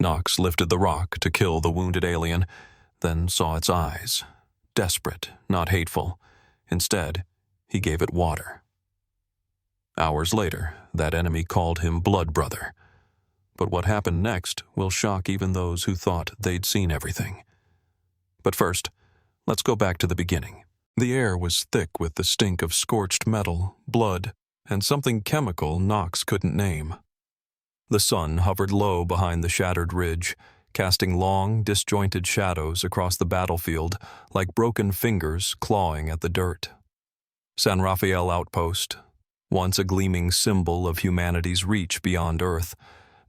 Knox lifted the rock to kill the wounded alien, then saw its eyes. Desperate, not hateful. Instead, he gave it water. Hours later, that enemy called him Blood Brother. But what happened next will shock even those who thought they'd seen everything. But first, let's go back to the beginning. The air was thick with the stink of scorched metal, blood, and something chemical Knox couldn't name. The sun hovered low behind the shattered ridge, casting long, disjointed shadows across the battlefield like broken fingers clawing at the dirt. San Rafael Outpost, once a gleaming symbol of humanity's reach beyond Earth,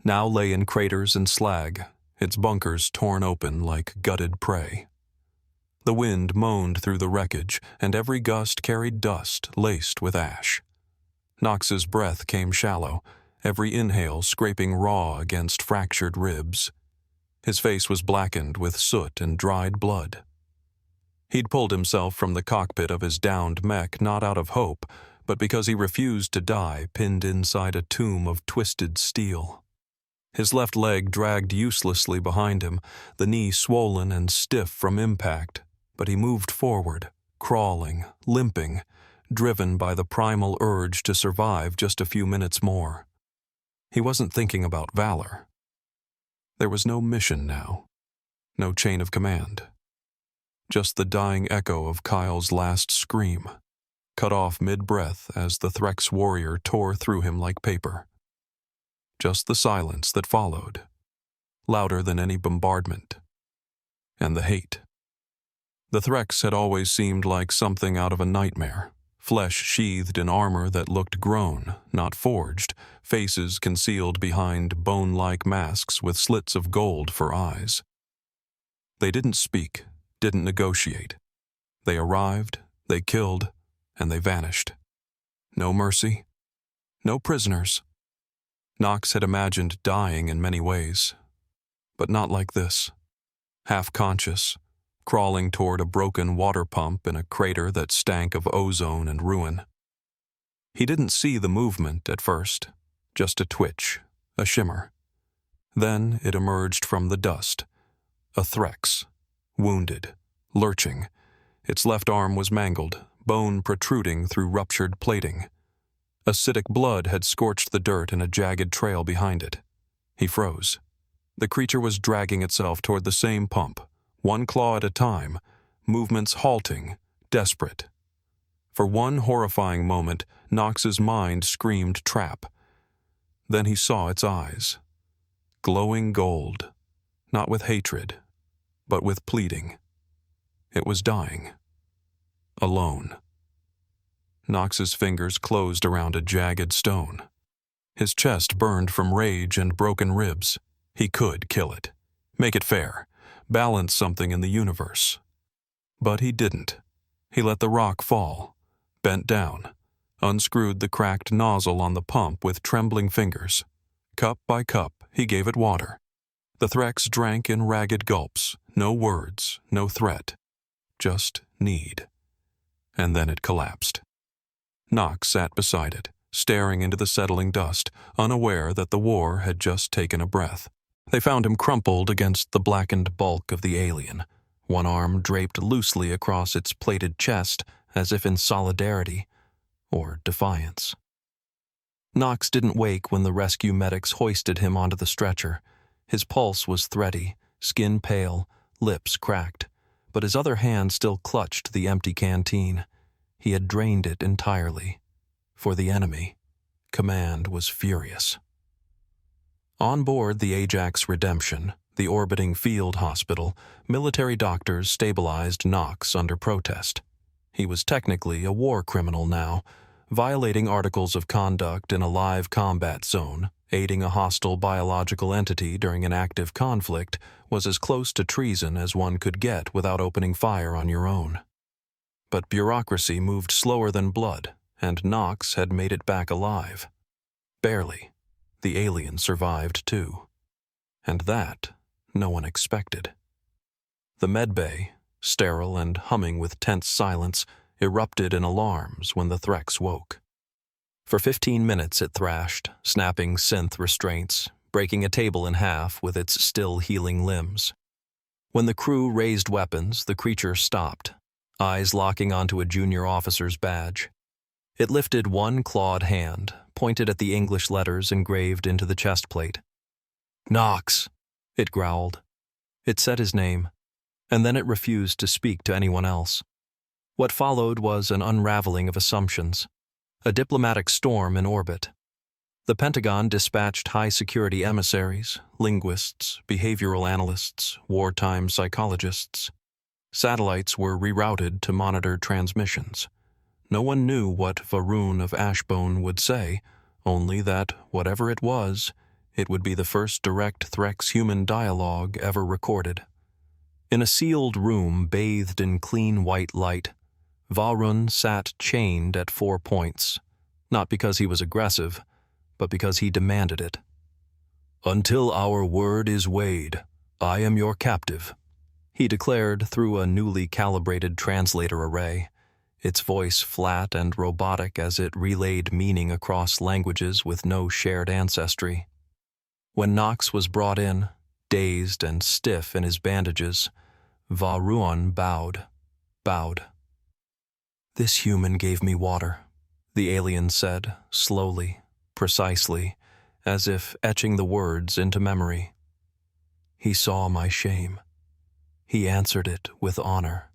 now lay in craters and slag, its bunkers torn open like gutted prey. The wind moaned through the wreckage, and every gust carried dust laced with ash. Knox's breath came shallow, every inhale scraping raw against fractured ribs. His face was blackened with soot and dried blood. He'd pulled himself from the cockpit of his downed mech not out of hope, but because he refused to die pinned inside a tomb of twisted steel. His left leg dragged uselessly behind him, the knee swollen and stiff from impact, but he moved forward, crawling, limping, driven by the primal urge to survive just a few minutes more. He wasn't thinking about valor. There was no mission now, no chain of command. Just the dying echo of Kyle's last scream, cut off mid-breath as the Threx warrior tore through him like paper. Just the silence that followed, louder than any bombardment. And the hate. The Threx had always seemed like something out of a nightmare, flesh sheathed in armor that looked grown, not forged, faces concealed behind bone-like masks with slits of gold for eyes. They didn't speak, didn't negotiate. They arrived, they killed, and they vanished. No mercy, no prisoners. Knox had imagined dying in many ways, but not like this. Half-conscious, crawling toward a broken water pump in a crater that stank of ozone and ruin. He didn't see the movement at first, just a twitch, a shimmer. Then it emerged from the dust. A Threx, wounded, lurching. Its left arm was mangled, bone protruding through ruptured plating. Acidic blood had scorched the dirt in a jagged trail behind it. He froze. The creature was dragging itself toward the same pump, one claw at a time, movements halting, desperate. For one horrifying moment, Knox's mind screamed trap. Then he saw its eyes. Glowing gold, not with hatred, but with pleading. It was dying. Alone. Knox's fingers closed around a jagged stone. His chest burned from rage and broken ribs. He could kill it. Make it fair. Balance something in the universe. But he didn't. He let the rock fall, bent down, unscrewed the cracked nozzle on the pump with trembling fingers. Cup by cup, he gave it water. The Threx drank in ragged gulps, no words, no threat, just need. And then it collapsed. Knox sat beside it, staring into the settling dust, unaware that the war had just taken a breath. They found him crumpled against the blackened bulk of the alien, one arm draped loosely across its plated chest as if in solidarity or defiance. Knox didn't wake when the rescue medics hoisted him onto the stretcher. His pulse was thready, skin pale, lips cracked, but his other hand still clutched the empty canteen. He had drained it entirely. For the enemy, command was furious. On board the Ajax Redemption, the orbiting field hospital, military doctors stabilized Knox under protest. He was technically a war criminal now, violating articles of conduct in a live combat zone. Aiding a hostile biological entity during an active conflict was as close to treason as one could get without opening fire on your own. But bureaucracy moved slower than blood, and Knox had made it back alive. Barely. The alien survived too. And that no one expected. The medbay, sterile and humming with tense silence, erupted in alarms when the Threx woke. For 15 minutes it thrashed, snapping synth restraints, breaking a table in half with its still healing limbs. When the crew raised weapons, the creature stopped, eyes locking onto a junior officer's badge. It lifted one clawed hand, pointed at the English letters engraved into the chest plate. "Knox," it growled. It said his name, and then it refused to speak to anyone else. What followed was an unraveling of assumptions, a diplomatic storm in orbit. The Pentagon dispatched high-security emissaries, linguists, behavioral analysts, wartime psychologists. Satellites were rerouted to monitor transmissions. No one knew what Varun of Ashbone would say, only that, whatever it was, it would be the first direct Threx-human dialogue ever recorded. In a sealed room bathed in clean white light, Varun sat chained at 4 points, not because he was aggressive, but because he demanded it. "Until our word is weighed, I am your captive," he declared through a newly calibrated translator array, its voice flat and robotic as it relayed meaning across languages with no shared ancestry. When Knox was brought in, dazed and stiff in his bandages, Varun bowed. "This human gave me water," the alien said, slowly, precisely, as if etching the words into memory. "He saw my shame. He answered it with honor."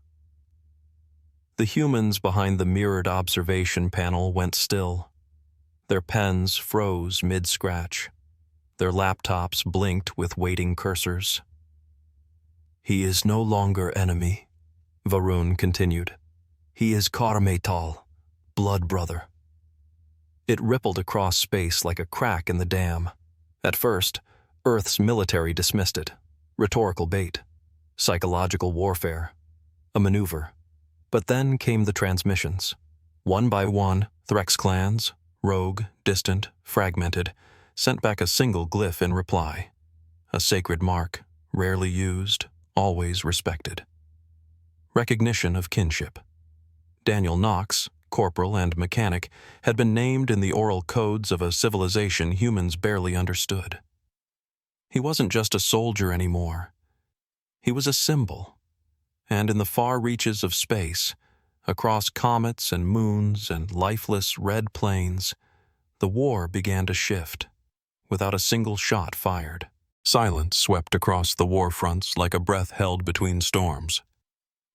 The humans behind the mirrored observation panel went still. Their pens froze mid-scratch. Their laptops blinked with waiting cursors. "He is no longer enemy," Varun continued. "He is Karmetal, blood brother." It rippled across space like a crack in the dam. At first, Earth's military dismissed it. Rhetorical bait. Psychological warfare. A maneuver. But then came the transmissions. One by one, Threx clans, rogue, distant, fragmented, sent back a single glyph in reply. A sacred mark, rarely used, always respected. Recognition of kinship. Daniel Knox, corporal and mechanic, had been named in the oral codes of a civilization humans barely understood. He wasn't just a soldier anymore. He was a symbol. And in the far reaches of space, across comets and moons and lifeless red plains, the war began to shift, without a single shot fired. Silence swept across the war fronts like a breath held between storms.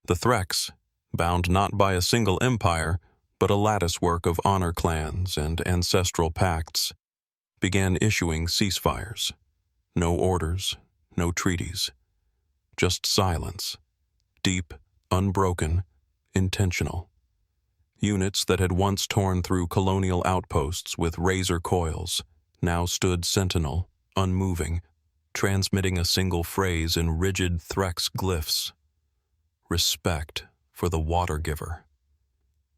The Threx, bound not by a single empire, but a latticework of honor clans and ancestral pacts, began issuing ceasefires. No orders, no treaties. Just silence. Deep, unbroken, intentional. Units that had once torn through colonial outposts with razor coils now stood sentinel, unmoving, transmitting a single phrase in rigid Threx glyphs. Respect for the water giver.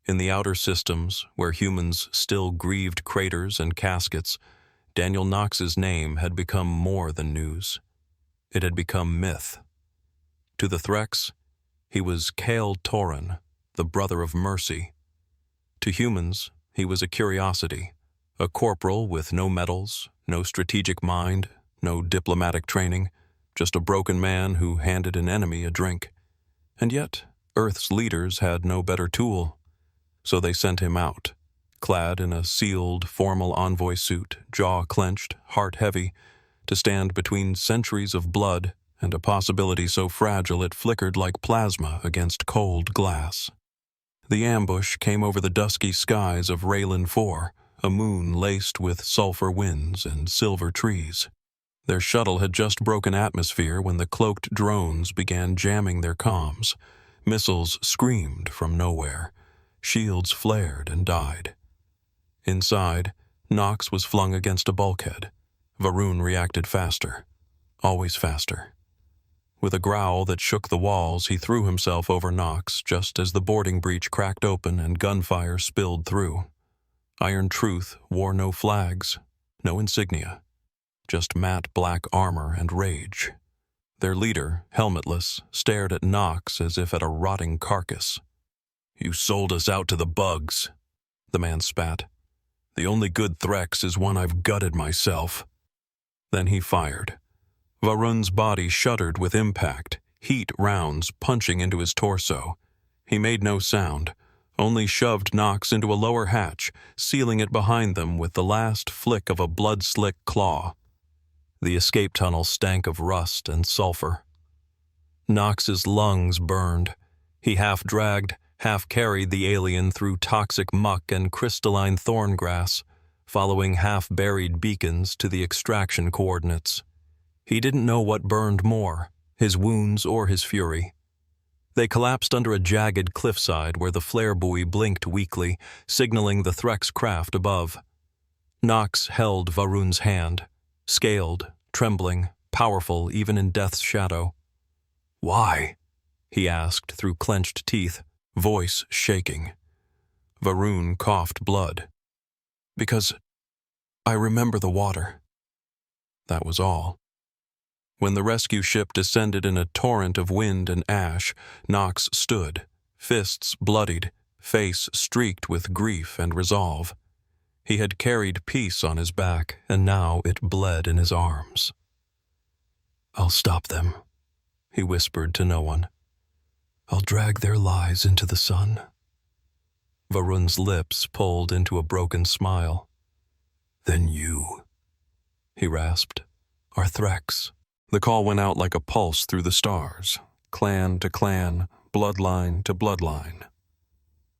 In the outer systems, where humans still grieved craters and caskets, Daniel Knox's name had become more than news. It had become myth. To the Threx, he was Kael Torin, the brother of mercy. To humans, he was a curiosity, a corporal with no medals, no strategic mind, no diplomatic training, just a broken man who handed an enemy a drink. And yet, Earth's leaders had no better tool. So they sent him out, clad in a sealed, formal envoy suit, jaw clenched, heart heavy, to stand between centuries of blood and a possibility so fragile it flickered like plasma against cold glass. The ambush came over the dusky skies of Raylan 4, a moon laced with sulfur winds and silver trees. Their shuttle had just broken atmosphere when the cloaked drones began jamming their comms. Missiles screamed from nowhere. Shields flared and died. Inside, Knox was flung against a bulkhead. Varun reacted faster. Always faster. With a growl that shook the walls, he threw himself over Knox just as the boarding breach cracked open and gunfire spilled through. Iron Truth wore no flags, no insignia, just matte black armor and rage. Their leader, helmetless, stared at Knox as if at a rotting carcass. "You sold us out to the bugs," the man spat. "The only good Threx is one I've gutted myself." Then he fired. Varun's body shuddered with impact, heat rounds punching into his torso. He made no sound, only shoved Nox into a lower hatch, sealing it behind them with the last flick of a blood-slick claw. The escape tunnel stank of rust and sulfur. Nox's lungs burned. He half-dragged, half-carried the alien through toxic muck and crystalline thorn grass, following half-buried beacons to the extraction coordinates. He didn't know what burned more, his wounds or his fury. They collapsed under a jagged cliffside where the flare buoy blinked weakly, signaling the Threx craft above. Nox held Varun's hand, scaled, trembling, powerful even in death's shadow. "Why?" he asked through clenched teeth, voice shaking. Varun coughed blood. "Because I remember the water." That was all. When the rescue ship descended in a torrent of wind and ash, Nox stood, fists bloodied, face streaked with grief and resolve. He had carried peace on his back, and now it bled in his arms. "I'll stop them," he whispered to no one. "I'll drag their lies into the sun." Varun's lips pulled into a broken smile. "Then you," he rasped, "are Threx." The call went out like a pulse through the stars, clan to clan, bloodline to bloodline.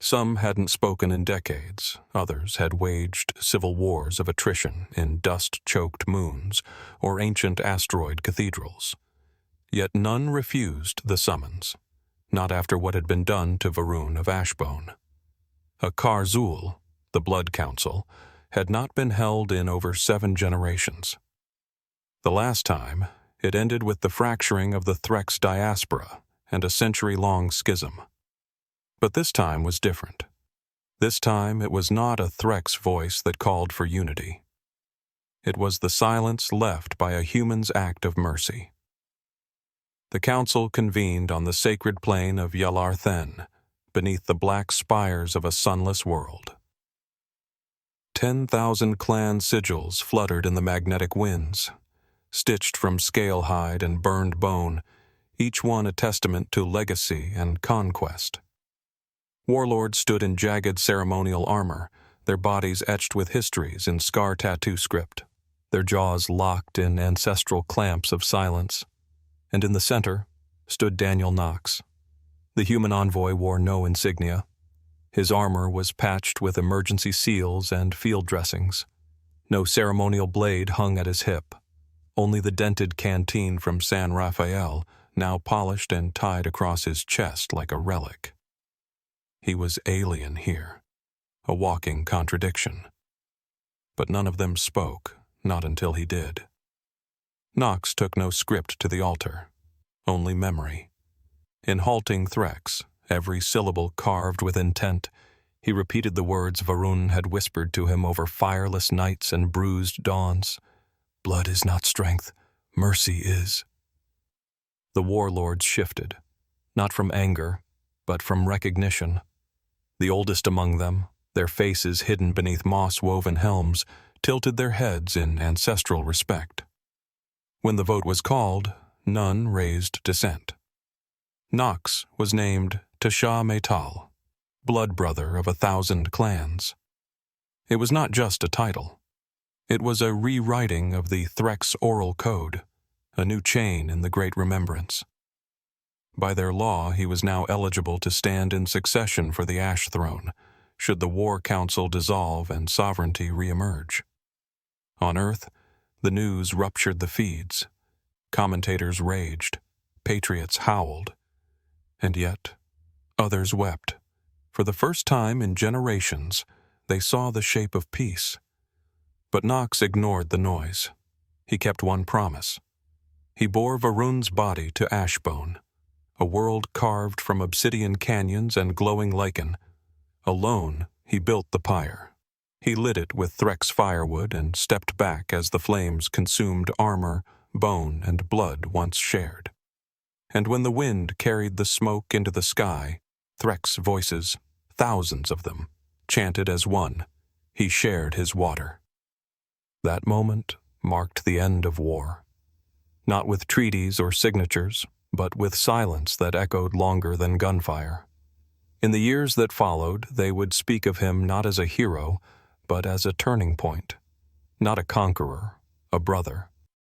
Some hadn't spoken in decades, others had waged civil wars of attrition in dust-choked moons or ancient asteroid cathedrals. Yet none refused the summons, not after what had been done to Varun of Ashbone. A Karzul, the Blood Council, had not been held in over 7 generations. The last time, it ended with the fracturing of the Threx diaspora and a century-long schism. But this time was different. This time it was not a Threx voice that called for unity. It was the silence left by a human's act of mercy. The council convened on the sacred plain of Yalar Then, beneath the black spires of a sunless world. 10,000 clan sigils fluttered in the magnetic winds, stitched from scale hide and burned bone, each one a testament to legacy and conquest. Warlords stood in jagged ceremonial armor, their bodies etched with histories in scar tattoo script, their jaws locked in ancestral clamps of silence. And in the center stood Daniel Nox. The human envoy wore no insignia. His armor was patched with emergency seals and field dressings. No ceremonial blade hung at his hip. Only the dented canteen from San Rafael, now polished and tied across his chest like a relic. He was alien here, a walking contradiction. But none of them spoke, not until he did. Nox took no script to the altar, only memory. In halting Threx, every syllable carved with intent, he repeated the words Varun had whispered to him over fireless nights and bruised dawns. "Blood is not strength, mercy is." The warlords shifted, not from anger, but from recognition. The oldest among them, their faces hidden beneath moss-woven helms, tilted their heads in ancestral respect. When the vote was called, none raised dissent. Nox was named Tasha Metal, blood brother of 1,000 clans. It was not just a title. It was a rewriting of the Threx oral code, a new chain in the Great Remembrance. By their law, he was now eligible to stand in succession for the Ash Throne, should the War Council dissolve and sovereignty reemerge. On Earth, the news ruptured the feeds. Commentators raged, patriots howled. And yet, others wept. For the first time in generations, they saw the shape of peace. But Nox ignored the noise. He kept one promise. He bore Varun's body to Ashbone, a world carved from obsidian canyons and glowing lichen. Alone, he built the pyre. He lit it with Threx firewood and stepped back as the flames consumed armor, bone, and blood once shared. And when the wind carried the smoke into the sky, Threx voices, thousands of them, chanted as one. He shared his water. That moment marked the end of war. Not with treaties or signatures, but with silence that echoed longer than gunfire. In the years that followed, they would speak of him not as a hero, but as a turning point. Not a conqueror, a brother.